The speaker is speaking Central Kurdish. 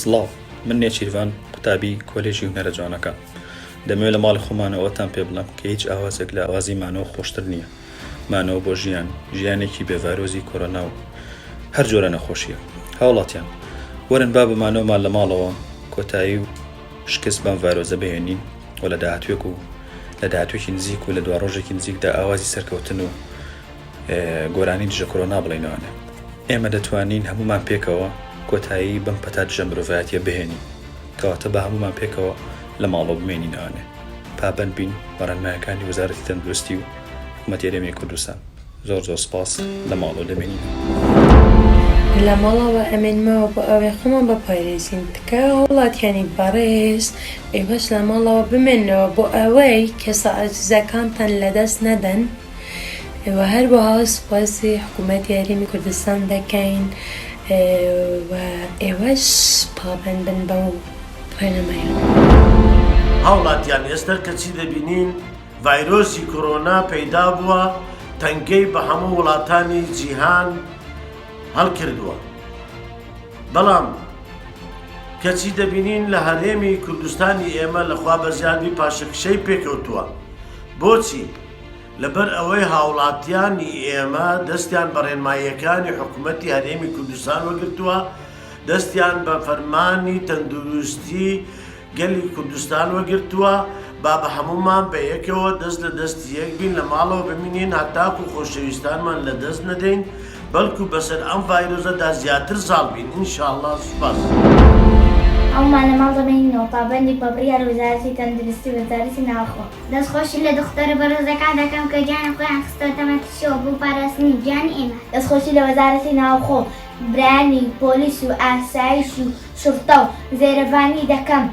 سڵاو، من نێچیروان قوتابی کۆلێژی هونەرە جوانەکە. دەمەوێت لە ماڵی خۆمانەوەتان پێ بڵم کە هیچ ئاوازێک لە ئاوازی مانەوە خۆشتر نییە. مانەوە بۆ ژیانێکی بێڤایرۆزی کۆرۆنا و هەر جۆرە نەخۆشیە. هاوڵاتیان وەرن با بمانەوەمان لە ماڵەوە کۆتایی و شکست بەم ڤایرۆزە بهێنین و لە داهاتوێکی نزیک و لە دوا ڕۆژێکی نزیکدا ئاوازی سەرکەوتن و گۆرانی دژە کۆرۆنا بڵێنەوەنە. ئێمە دەتوانین هەمومان پێکەوە کۆتایی بەم پەتا دژە مرۆڤایەتیە بهێنین، کەواتە بە هەمومان پێکەوە لە ماڵەوە بمێنینەوەنێ. پابەند بین بە ڕێنمایەکانی وەزارەتی تەندروستی و حکوومەتی هەرێمی کوردستان. زۆر سپاس. لە ماڵەوە دەمێنینەوە. لە ماڵەوە ئەمێنمەوە بۆ ئەوەی خۆمان بەپارێزین تکە وڵاتیانی بەڕێز ئێوەش لە ماڵەوە بمێنەوە بۆ ئەوەی کەسە عەزیزەکانتان لەدەست نەدەن. و هەروەها سوپاسی حکوومەتی هەرێمی کوردستان دەکەین و ئێوەش پابەند بن بەو ڕێنماییان. هاوڵاتیان ئێستا کەچی دەبینین ڤایرۆسی کۆرۆنا پەیدا بووە، تەنگەی بە هەموو وڵاتانی جیهان هەڵکردووە. بەڵام کەچی دەبینین لە هەرێمی کوردستانی ئێمە لەخوا بەزیادی پاشەکشەی پێکەوتووە. بۆچی؟ لەبەر ئەوەی هاوڵاتیانی ئێمە دەستیان بە ڕێنماییەکانی حکوومەتی هەرێمی کوردستان وەگرتووە، دەستیان بە فەرمانی تەندروستی گەلی کوردستان وەگرتووە. با بە هەمومان بە یەکەوە دەست لە دەستی یەک بین، لە ماڵەوە بمینین هەتاکو خۆشەویستانمان لە دەست نەدەین، بەڵکو بەسەر ئەم ڤایرۆزەدا زیاتر ساڵ بین. ئینشاءڵڵا. سوپاس. ئەومان لە ماڵ دەمێنینەوە پابەندی بە بڕیار وەزارەتی تەندروستی وەزارەتی ناوخۆ. دەستخۆشی لە دختەرە بەڕێزەکان دەکەم کە گیانی خۆیان خستە تەمەتیشەوە بۆ پاراستنی گیانی ئێمە. دەستخۆشی لە وەزارەتی ناوخۆ، برانی پۆلیس و ئاسایش و شورتە و زێرەبانی دەکەم